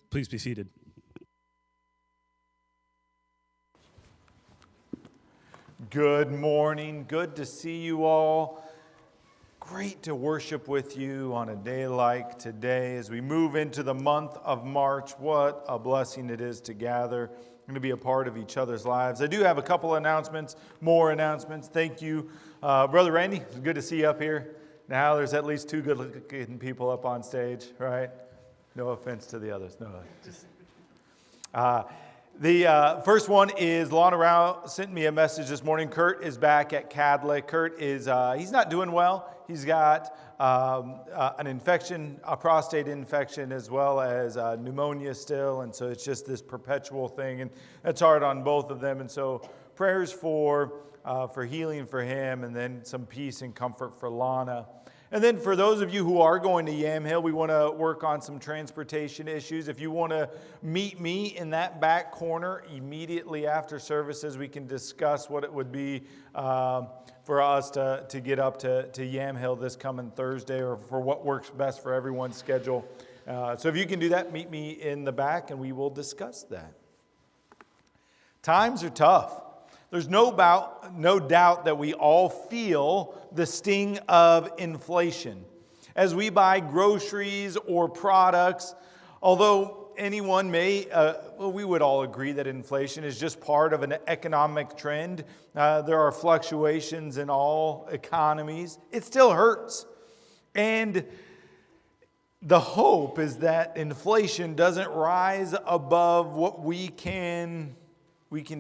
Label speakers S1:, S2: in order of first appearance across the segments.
S1: Please be seated.
S2: Good morning. Good to see you all. Great to worship with you on a day like today as we move into the month of March. What a blessing it is to gather and to be a part of each other's lives. I do have a couple announcements, more announcements. Thank you. Brother Randy, it's good to see you up here. Now there's at least two good-looking people up on stage, right? No offense to the others. No, just... The first one is Lana Rao sent me a message this morning. Kurt is back at Cadlick. Kurt is, he's not doing well. He's got an infection, a prostate infection, as well as pneumonia still. And so it's just this perpetual thing. And that's hard on both of them. And so prayers for healing for him, and then some peace and comfort for Lana. And then for those of you who are going to Yamhill, we want to work on some transportation issues. If you want to meet me in that back corner immediately after services, we can discuss what it would be for us to get up to Yamhill this coming Thursday, or for what works best for everyone's schedule. So if you can do that, meet me in the back and we will discuss that. Times are tough. There's no doubt that we all feel the sting of inflation. As we buy groceries or products, although anyone may, we would all agree that inflation is just part of an economic trend. There are fluctuations in all economies. It still hurts. And the hope is that inflation doesn't rise above what we can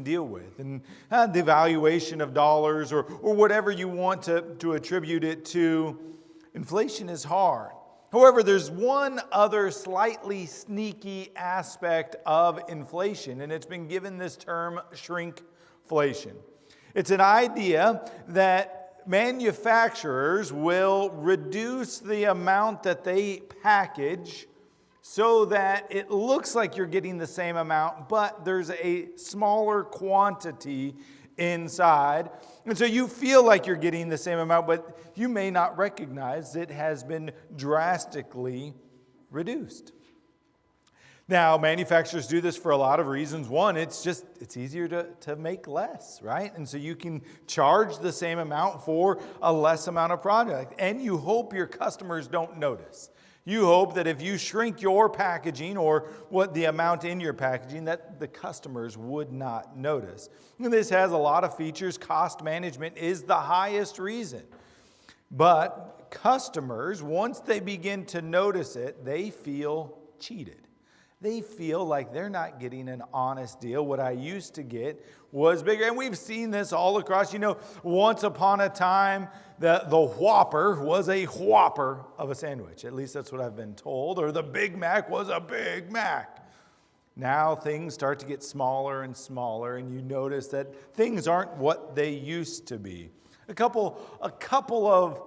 S2: deal with. And the valuation of dollars or whatever you want to attribute it to, inflation is hard. However, there's one other slightly sneaky aspect of inflation, and it's been given this term shrinkflation. It's an idea that manufacturers will reduce the amount that they package so that it looks like you're getting the same amount, but there's a smaller quantity inside. And so you feel like you're getting the same amount, but you may not recognize it has been drastically reduced. Now, manufacturers do this for a lot of reasons. One, it's easier to make less, right? And so you can charge the same amount for a less amount of product. And you hope your customers don't notice. You hope that if you shrink your packaging or what the amount in your packaging, that the customers would not notice. And this has a lot of features. Cost management is the highest reason. But customers, once they begin to notice it, they feel cheated. They feel like they're not getting an honest deal. What I used to get was bigger. And we've seen this all across. Once upon a time, the Whopper was a Whopper of a sandwich. At least that's what I've been told. Or the Big Mac was a Big Mac. Now things start to get smaller and smaller, and you notice that things aren't what they used to be. A couple of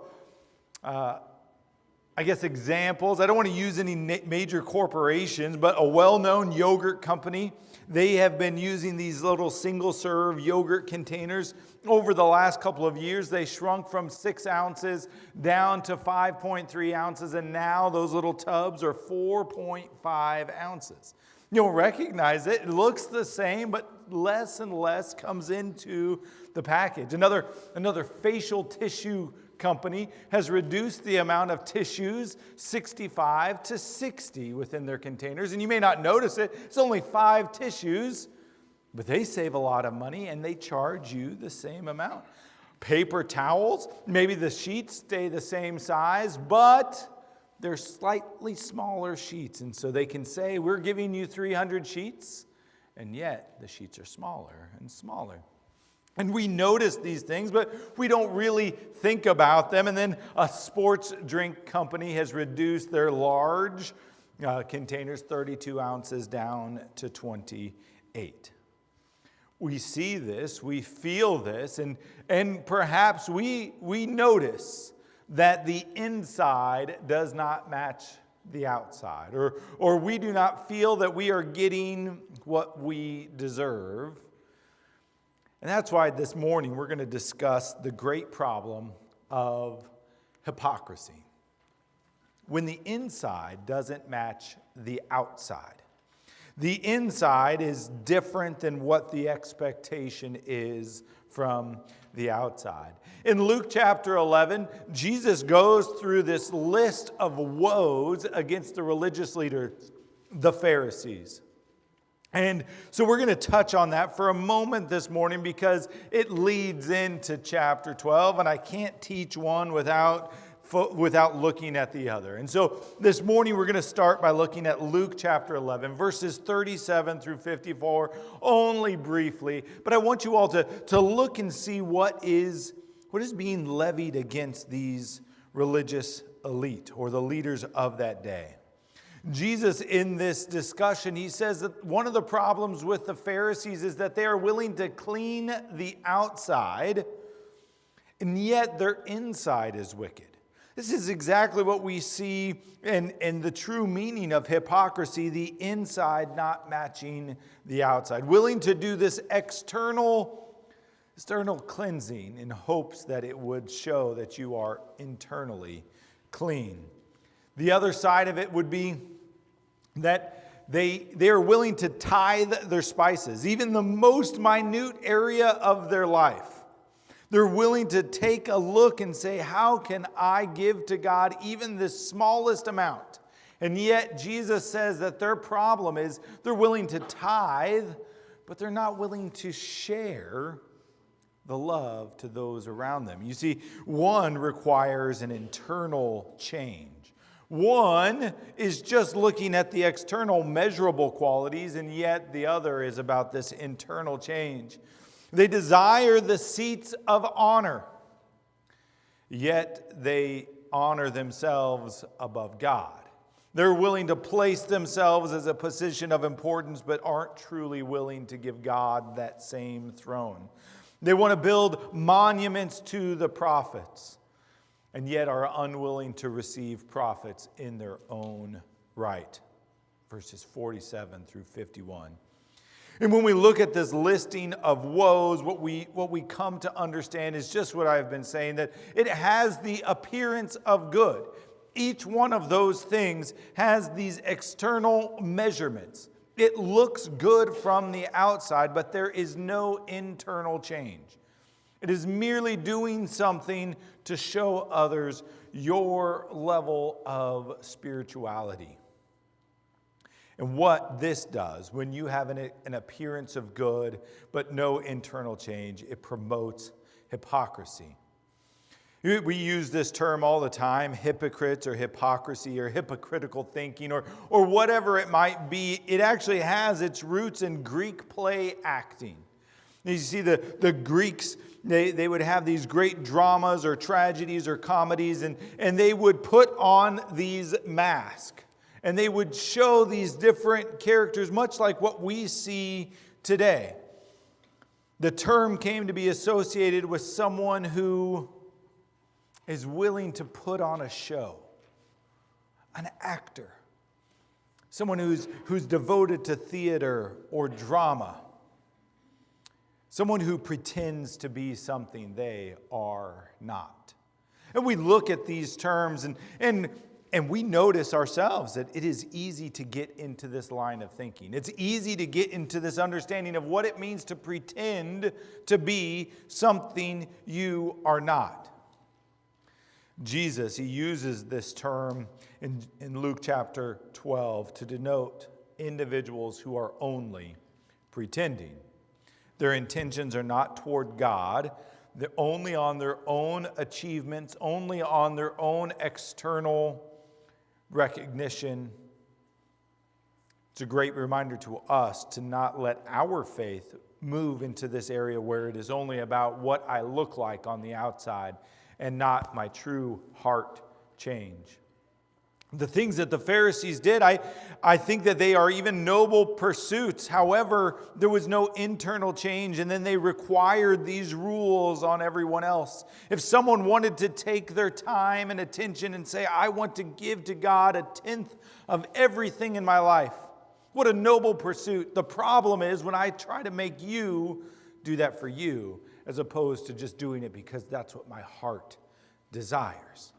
S2: examples. I don't want to use any major corporations, but a well-known yogurt company, they have been using these little single-serve yogurt containers. Over the last couple of years, they shrunk from 6 ounces down to 5.3 ounces, and now those little tubs are 4.5 ounces. You don't recognize it. It looks the same, but less and less comes into the package. Another facial tissue company has reduced the amount of tissues 65 to 60 within their containers. And you may not notice it. It's only 5 tissues, but they save a lot of money and they charge you the same amount. Paper towels, maybe the sheets stay the same size, but they're slightly smaller sheets. And so they can say, we're giving you 300 sheets, and yet the sheets are smaller and smaller. And we notice these things, but we don't really think about them. And then a sports drink company has reduced their large containers, 32 ounces, down to 28. We see this, we feel this, and perhaps we notice that the inside does not match the outside, or we do not feel that we are getting what we deserve. And that's why this morning we're going to discuss the great problem of hypocrisy. when the inside doesn't match the outside. The inside is different than what the expectation is from the outside. In Luke chapter 11, Jesus goes through this list of woes against the religious leaders, the Pharisees. And so we're going to touch on that for a moment this morning because it leads into chapter 12, and I can't teach one without looking at the other. And so this morning we're going to start by looking at Luke chapter 11, verses 37 through 54, only briefly. But I want you all to look and see what is being levied against these religious elite or the leaders of that day. Jesus, in this discussion, he says that one of the problems with the Pharisees is that they are willing to clean the outside, and yet their inside is wicked. This is exactly what we see in the true meaning of hypocrisy, the inside not matching the outside. Willing to do this external cleansing in hopes that it would show that you are internally clean. The other side of it would be that they are willing to tithe their spices, even the most minute area of their life. They're willing to take a look and say, how can I give to God even the smallest amount? And yet Jesus says that their problem is they're willing to tithe, but they're not willing to share the love to those around them. You see, one requires an internal change. One is just looking at the external measurable qualities, and yet the other is about this internal change. They desire the seats of honor, yet they honor themselves above God. They're willing to place themselves as a position of importance, but aren't truly willing to give God that same throne. They want to build monuments to the prophets, and yet are unwilling to receive prophets in their own right. Verses 47 through 51. And when we look at this listing of woes, what we come to understand is just what I've been saying, that it has the appearance of good. Each one of those things has these external measurements. It looks good from the outside, but there is no internal change. It is merely doing something to show others your level of spirituality. And what this does, when you have an appearance of good but no internal change, it promotes hypocrisy. We use this term all the time, hypocrites or hypocrisy or hypocritical thinking or whatever it might be. It actually has its roots in Greek play acting. You see the Greeks, they would have these great dramas or tragedies or comedies, and they would put on these masks. And they would show these different characters, much like what we see today. The term came to be associated with someone who is willing to put on a show, an actor, someone who's devoted to theater or drama, someone who pretends to be something they are not. And we look at these terms and we notice ourselves that it is easy to get into this line of thinking. It's easy to get into this understanding of what it means to pretend to be something you are not. Jesus, he uses this term in Luke chapter 12 to denote individuals who are only pretending. Their intentions are not toward God. They're only on their own achievements, only on their own external recognition. It's a great reminder to us to not let our faith move into this area where it is only about what I look like on the outside and not my true heart change. The things that the Pharisees did, I think that they are even noble pursuits. However, there was no internal change, and then they required these rules on everyone else. If someone wanted to take their time and attention and say, I want to give to God 1/10 of everything in my life, what a noble pursuit. The problem is when I try to make you do that for you, as opposed to just doing it because that's what my heart desires.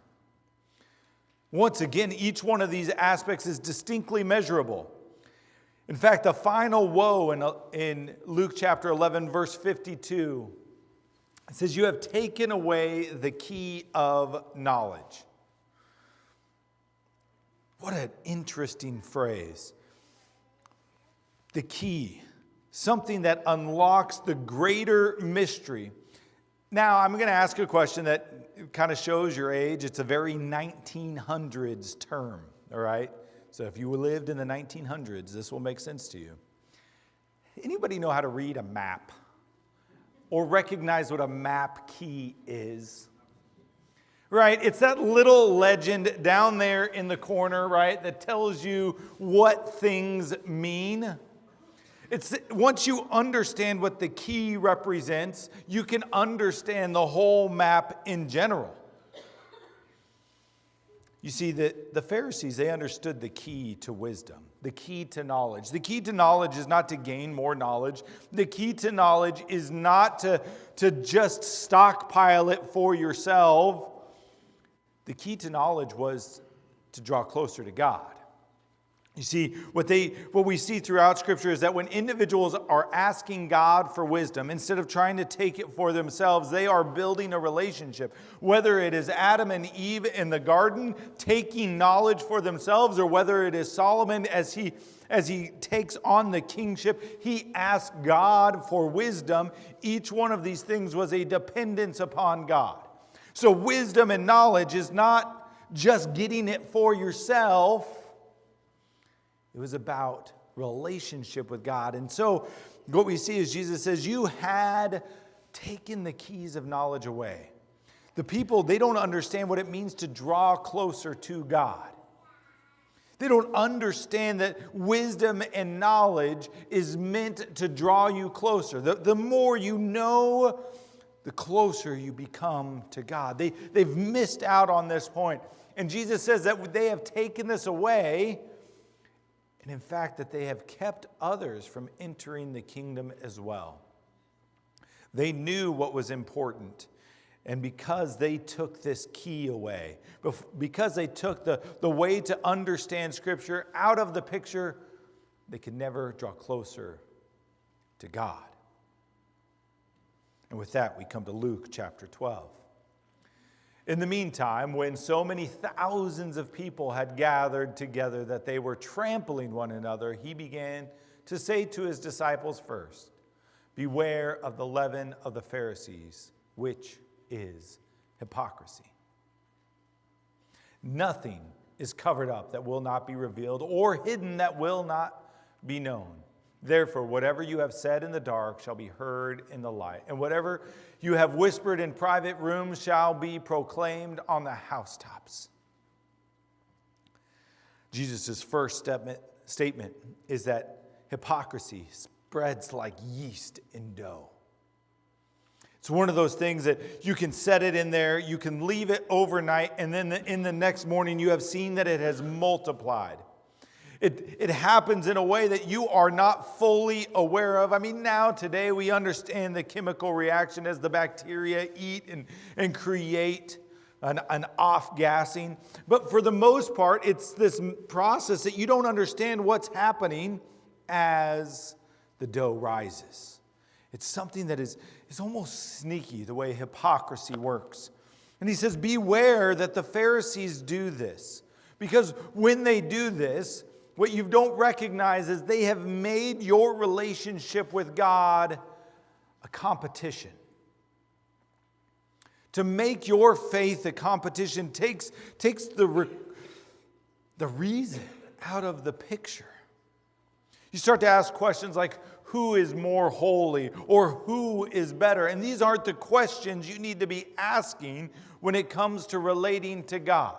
S2: Once again, each one of these aspects is distinctly measurable. In fact, the final woe in Luke chapter 11, verse 52, it says, "You have taken away the key of knowledge." What an interesting phrase. The key, something that unlocks the greater mystery. Now, I'm going to ask a question that kind of shows your age. It's a very 1900s term, all right? So if you lived in the 1900s, this will make sense to you. Anybody know how to read a map or recognize what a map key is? Right? It's that little legend down there in the corner, right, that tells you what things mean. Once you understand what the key represents, you can understand the whole map in general. You see, the Pharisees, they understood the key to wisdom, the key to knowledge. The key to knowledge is not to gain more knowledge. The key to knowledge is not to just stockpile it for yourself. The key to knowledge was to draw closer to God. You see, what we see throughout Scripture is that when individuals are asking God for wisdom, instead of trying to take it for themselves, they are building a relationship. Whether it is Adam and Eve in the garden taking knowledge for themselves, or whether it is Solomon as he takes on the kingship, he asks God for wisdom. Each one of these things was a dependence upon God. So wisdom and knowledge is not just getting it for yourself. It was about relationship with God. And so what we see is Jesus says, you had taken the keys of knowledge away. The people, they don't understand what it means to draw closer to God. They don't understand that wisdom and knowledge is meant to draw you closer. The more you know, the closer you become to God. They've missed out on this point. And Jesus says that they have taken this away, and in fact, that they have kept others from entering the kingdom as well. They knew what was important. And because they took this key away, because they took the way to understand Scripture out of the picture, they could never draw closer to God. And with that, we come to Luke chapter 12. In the meantime, when so many thousands of people had gathered together that they were trampling one another, he began to say to his disciples first, "Beware of the leaven of the Pharisees, which is hypocrisy. Nothing is covered up that will not be revealed, or hidden that will not be known. Therefore, whatever you have said in the dark shall be heard in the light, and whatever you have whispered in private rooms shall be proclaimed on the housetops." Jesus' first statement is that hypocrisy spreads like yeast in dough. It's one of those things that you can set it in there, you can leave it overnight, and then in the next morning you have seen that it has multiplied. It happens in a way that you are not fully aware of. I mean, now, today, we understand the chemical reaction as the bacteria eat and create an off-gassing. But for the most part, it's this process that you don't understand what's happening as the dough rises. It's something that is almost sneaky, the way hypocrisy works. And he says, beware that the Pharisees do this. Because when they do this, what you don't recognize is they have made your relationship with God a competition. To make your faith a competition takes the reason out of the picture. You start to ask questions like, who is more holy, or who is better? And these aren't the questions you need to be asking when it comes to relating to God.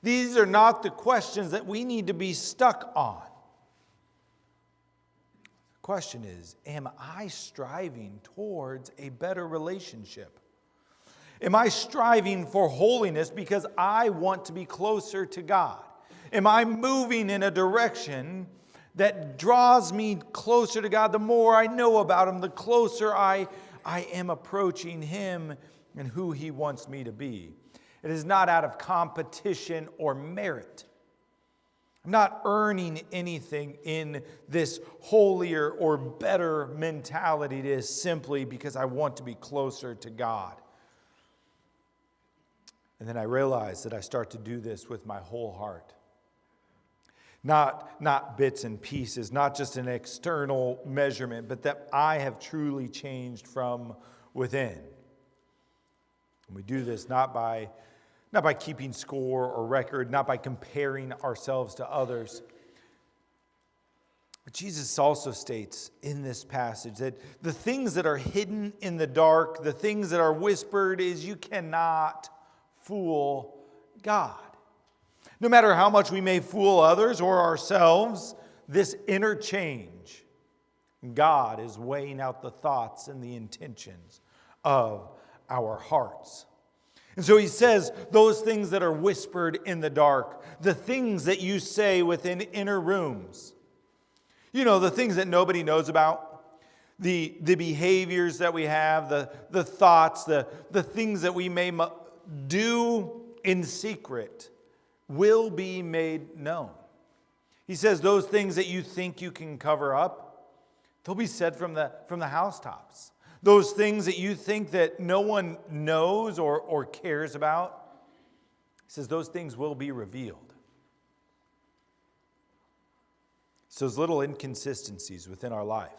S2: These are not the questions that we need to be stuck on. The question is, am I striving towards a better relationship? Am I striving for holiness because I want to be closer to God? Am I moving in a direction that draws me closer to God? The more I know about Him, the closer I am approaching Him and who He wants me to be. It is not out of competition or merit. I'm not earning anything in this holier or better mentality. It is simply because I want to be closer to God. And then I realize that I start to do this with my whole heart. Not bits and pieces, not just an external measurement, but that I have truly changed from within. And we do this not by keeping score or record, not by comparing ourselves to others. But Jesus also states in this passage that the things that are hidden in the dark, the things that are whispered, is you cannot fool God. No matter how much we may fool others or ourselves, this inner change, God is weighing out the thoughts and the intentions of our hearts. And so he says, those things that are whispered in the dark, the things that you say within inner rooms, the things that nobody knows about, the behaviors that we have, the thoughts, the things that we may do in secret will be made known. He says those things that you think you can cover up, they'll be said from the housetops. Those things that you think that no one knows or cares about, he says those things will be revealed. So those little inconsistencies within our life,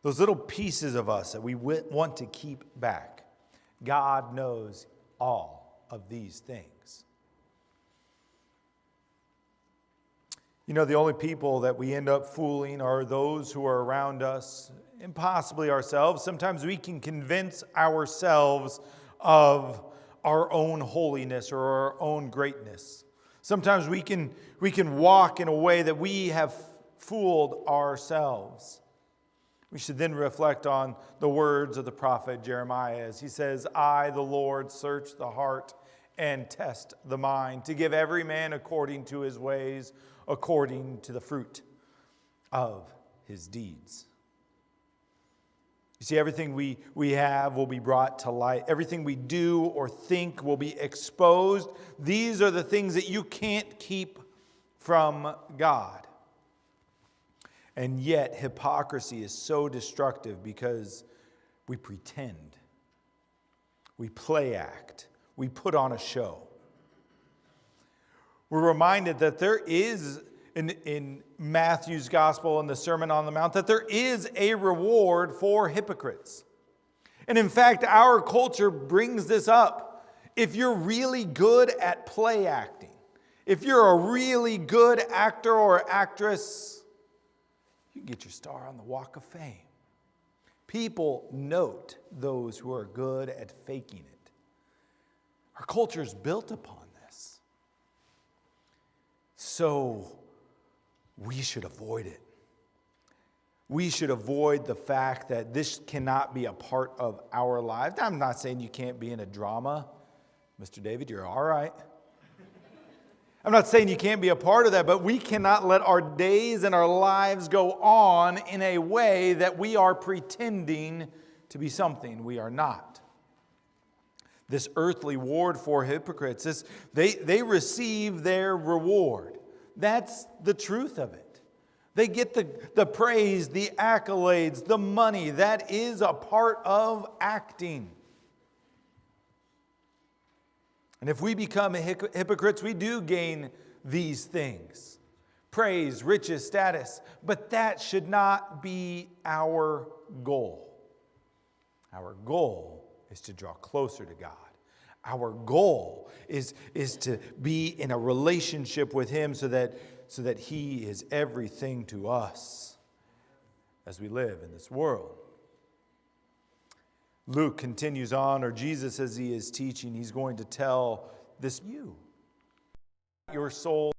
S2: those little pieces of us that we want to keep back, God knows all of these things. The only people that we end up fooling are those who are around us, and possibly ourselves. Sometimes we can convince ourselves of our own holiness or our own greatness. Sometimes we can walk in a way that we have fooled ourselves. We should then reflect on the words of the prophet Jeremiah as he says, I, the Lord, search the heart and test the mind, to give every man according to his ways, according to the fruit of his deeds. You see, everything we have will be brought to light. Everything we do or think will be exposed. These are the things that you can't keep from God. And yet, hypocrisy is so destructive because we pretend. We play act. We put on a show. We're reminded that there is, in Matthew's Gospel and the Sermon on the Mount, that there is a reward for hypocrites. And in fact, our culture brings this up. If you're really good at play acting, if you're a really good actor or actress, you can get your star on the Walk of Fame. People note those who are good at faking it. Our culture is built upon this. So we should avoid it. We should avoid the fact that this cannot be a part of our lives. I'm not saying you can't be in a drama. Mr. David, you're all right. I'm not saying you can't be a part of that, but we cannot let our days and our lives go on in a way that we are pretending to be something we are not. This earthly reward for hypocrites, they receive their reward. That's the truth of it. They get the praise, the accolades, the money. That is a part of acting. And if we become hypocrites, we do gain these things. Praise, riches, status. But that should not be our goal. Our goal is to draw closer to God. Our goal is to be in a relationship with Him so that He is everything to us as we live in this world. Luke continues on, or Jesus as he is teaching, he's going to tell this, your soul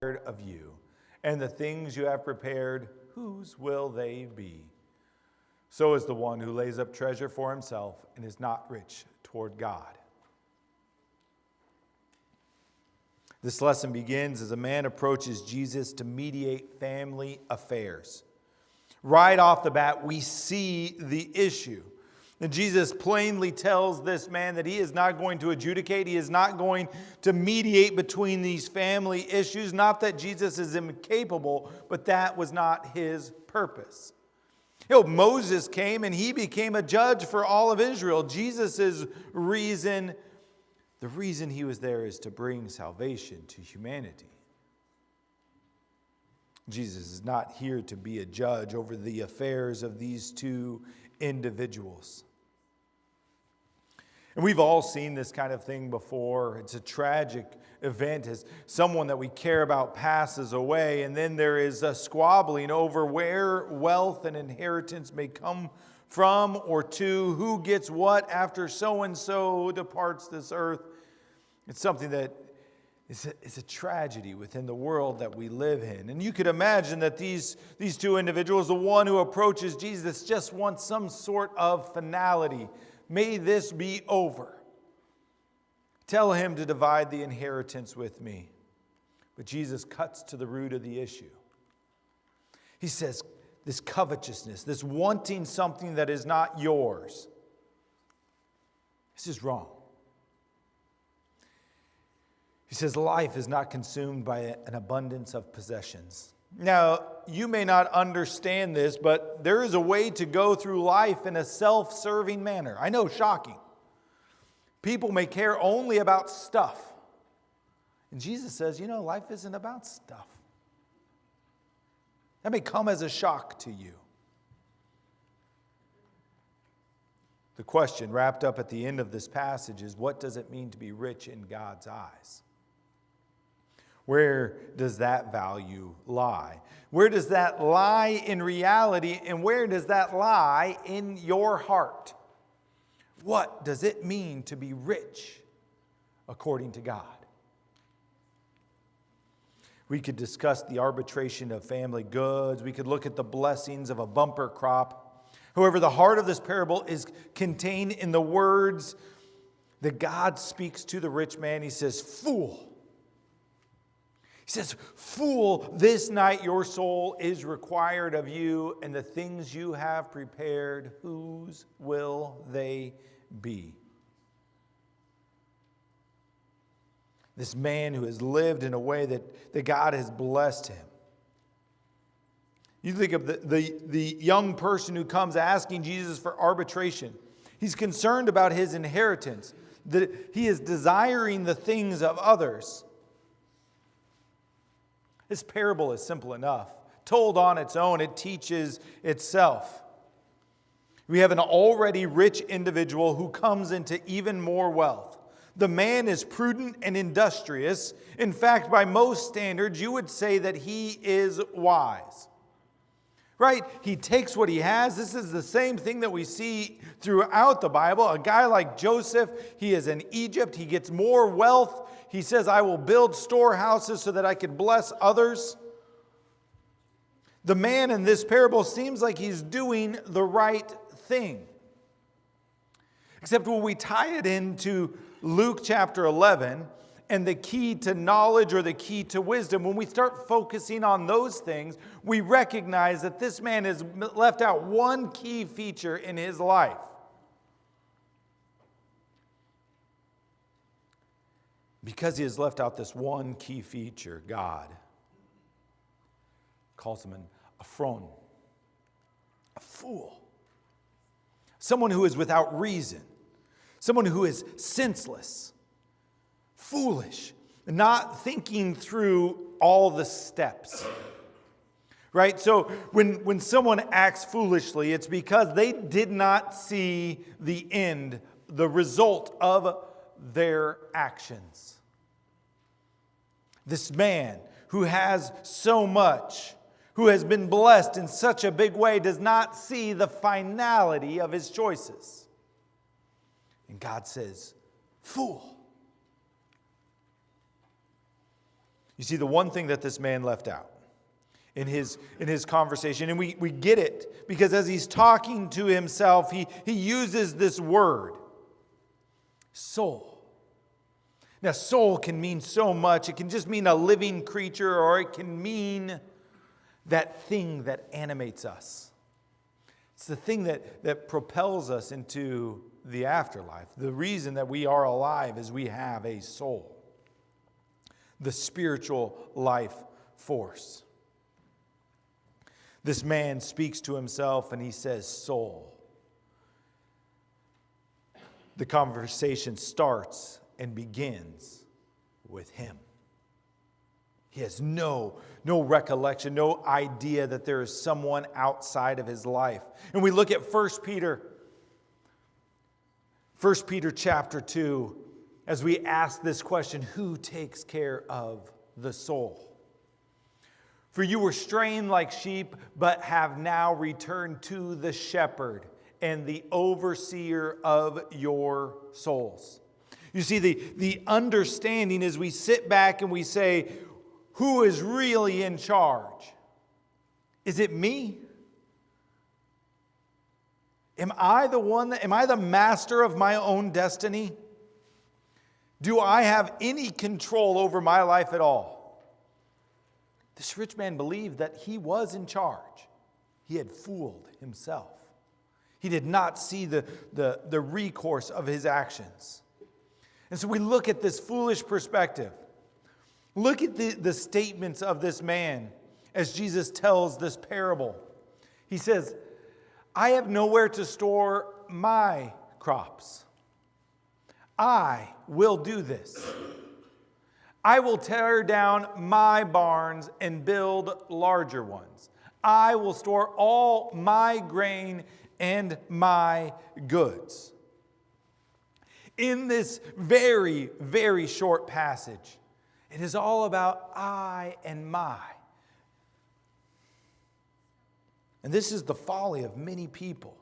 S2: is of you, and the things you have prepared, whose will they be? So is the one who lays up treasure for himself and is not rich toward God. This lesson begins as a man approaches Jesus to mediate family affairs. Right off the bat, we see the issue. And Jesus plainly tells this man that he is not going to adjudicate. He is not going to mediate between these family issues. Not that Jesus is incapable, but that was not his purpose. Moses came and he became a judge for all of Israel. Jesus' reason, the reason he was there is to bring salvation to humanity. Jesus is not here to be a judge over the affairs of these two individuals. And we've all seen this kind of thing before. It's a tragic event as someone that we care about passes away, and then there is a squabbling over where wealth and inheritance may come from or to, who gets what after so-and-so departs this earth. It's something that is a tragedy within the world that we live in. And you could imagine that these two individuals, the one who approaches Jesus just wants some sort of finality. May this be over. Tell him to divide the inheritance with me. But Jesus cuts to the root of the issue. He says, this covetousness, this wanting something that is not yours, this is wrong. He says, life is not consumed by an abundance of possessions. Now, you may not understand this, but there is a way to go through life in a self-serving manner. I know, shocking. People may care only about stuff. And Jesus says, life isn't about stuff. That may come as a shock to you. The question wrapped up at the end of this passage is, what does it mean to be rich in God's eyes? Where does that value lie? Where does that lie in reality, and where does that lie in your heart? What does it mean to be rich according to God? We could discuss the arbitration of family goods. We could look at the blessings of a bumper crop. However, the heart of this parable is contained in the words that God speaks to the rich man. He says, "Fool." He says, "Fool, this night your soul is required of you, and the things you have prepared, whose will they be?" This man who has lived in a way that God has blessed him. You think of the young person who comes asking Jesus for arbitration. He's concerned about his inheritance, that he is desiring the things of others. This parable is simple enough. Told on its own, it teaches itself. We have an already rich individual who comes into even more wealth. The man is prudent and industrious. In fact, by most standards, you would say that he is wise. Right? He takes what he has. This is the same thing that we see throughout the Bible. A guy like Joseph, he is in Egypt. He gets more wealth. He says, "I will build storehouses so that I can bless others." The man in this parable seems like he's doing the right thing. Except when we tie it into Luke chapter 11 and the key to knowledge or the key to wisdom, when we start focusing on those things, we recognize that this man has left out one key feature in his life. Because he has left out this one key feature, God calls him a phron, a fool, someone who is without reason, someone who is senseless, foolish, not thinking through all the steps. Right? So when someone acts foolishly, it's because they did not see the end, the result of their actions. This man who has so much, who has been blessed in such a big way, does not see the finality of his choices. And God says, "Fool." You see, the one thing that this man left out in his conversation, and we get it, because as he's talking to himself, he uses this word, soul. Now, soul can mean so much. It can just mean a living creature, or it can mean that thing that animates us. It's the thing that propels us into the afterlife. The reason that we are alive is we have a soul, the spiritual life force. This man speaks to himself and he says, soul. The conversation starts and begins with him. He has no recollection, no idea that there is someone outside of his life. And we look at 1 Peter chapter 2, as we ask this question, who takes care of the soul? For you were straying like sheep, but have now returned to the shepherd and the overseer of your souls. You see, the understanding is we sit back and we say, who is really in charge? Is it me? Am I the master of my own destiny? Do I have any control over my life at all? This rich man believed that he was in charge. He had fooled himself. He did not see the recourse of his actions. And so we look at this foolish perspective. Look at the statements of this man as Jesus tells this parable. He says, I have nowhere to store my crops. I will do this. I will tear down my barns and build larger ones. I will store all my grain and my goods. In this very, very short passage, it is all about I and my. And this is the folly of many people.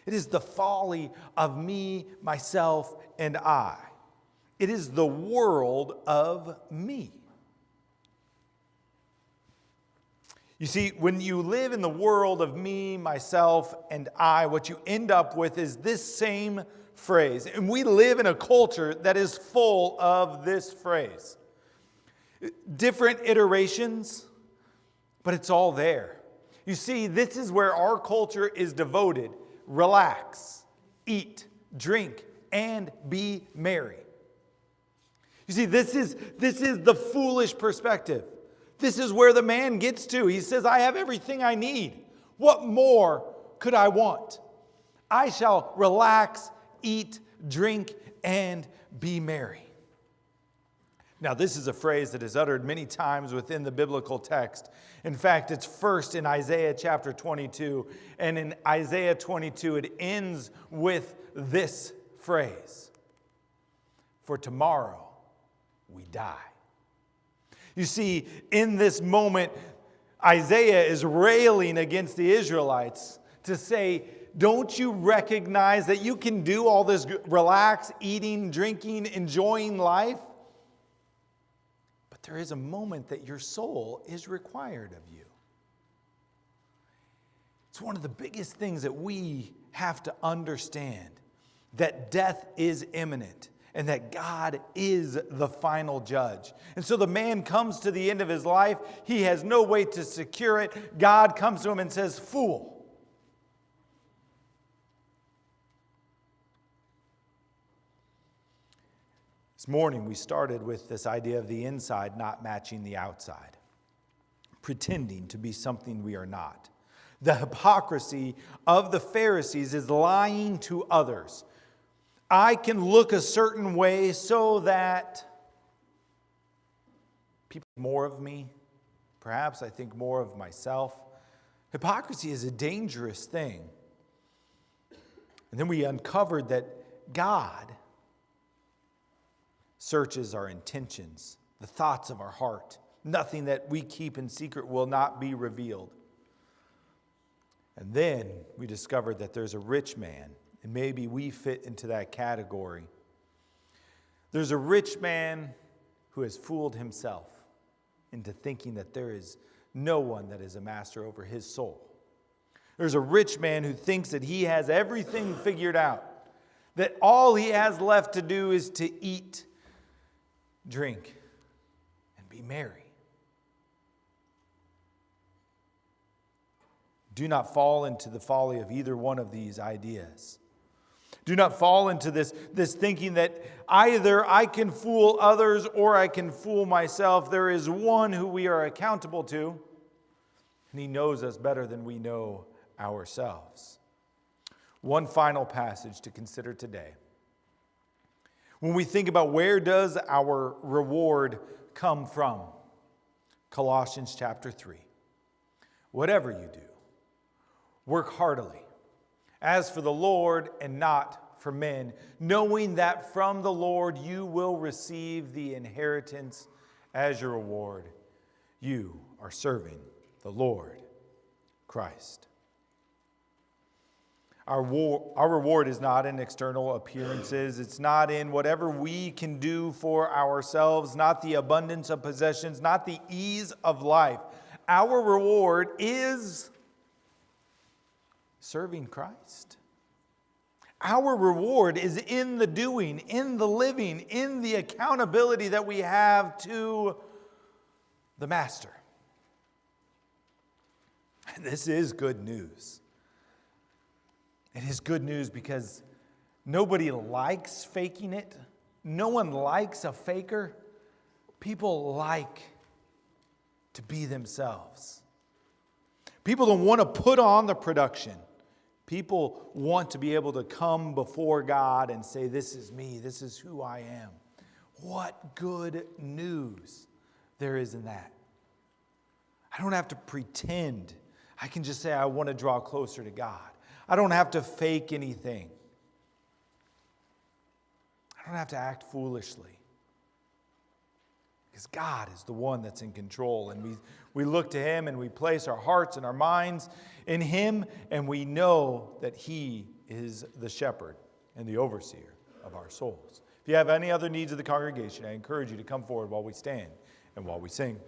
S2: It is the folly of me, myself, and I. It is the world of me. You see, when you live in the world of me, myself, and I, what you end up with is this same phrase. And we live in a culture that is full of this phrase. Different iterations, but it's all there. You see, this is where our culture is devoted. Relax, eat, drink, and be merry. You see, this is the foolish perspective. This is where the man gets to. He says, I have everything I need. What more could I want? I shall relax, eat, drink, and be merry. Now, this is a phrase that is uttered many times within the biblical text. In fact, it's first in Isaiah chapter 22. And in Isaiah 22, it ends with this phrase. For tomorrow we die. You see, in this moment, Isaiah is railing against the Israelites to say, don't you recognize that you can do all this relax, eating, drinking, enjoying life? But there is a moment that your soul is required of you. It's one of the biggest things that we have to understand, that death is imminent. And that God is the final judge. And so the man comes to the end of his life. He has no way to secure it. God comes to him and says, fool. This morning we started with this idea of the inside not matching the outside. Pretending to be something we are not. The hypocrisy of the Pharisees is lying to others. I can look a certain way so that people think more of me. Perhaps I think more of myself. Hypocrisy is a dangerous thing. And then we uncovered that God searches our intentions, the thoughts of our heart. Nothing that we keep in secret will not be revealed. And then we discovered that there's a rich man. And maybe we fit into that category. There's a rich man who has fooled himself into thinking that there is no one that is a master over his soul. There's a rich man who thinks that he has everything figured out, that all he has left to do is to eat, drink, and be merry. Do not fall into the folly of either one of these ideas. Do not fall into this thinking that either I can fool others or I can fool myself. There is one who we are accountable to, and he knows us better than we know ourselves. One final passage to consider today. When we think about where does our reward come from? Colossians chapter 3. Whatever you do, work heartily, as for the Lord and not for men, knowing that from the Lord you will receive the inheritance as your reward. You are serving the Lord Christ. Our reward is not in external appearances. It's not in whatever we can do for ourselves, not the abundance of possessions, not the ease of life. Our reward is serving Christ. Our reward is in the doing, in the living, in the accountability that we have to the Master. And this is good news. It is good news because nobody likes faking it. No one likes a faker. People like to be themselves. People don't want to put on the production. People want to be able to come before God and say, this is me, this is who I am. What good news there is in that. I don't have to pretend. I can just say I want to draw closer to God. I don't have to fake anything. I don't have to act foolishly. Because God is the one that's in control. And we look to Him and we place our hearts and our minds in Him. And we know that He is the shepherd and the overseer of our souls. If you have any other needs of the congregation, I encourage you to come forward while we stand and while we sing.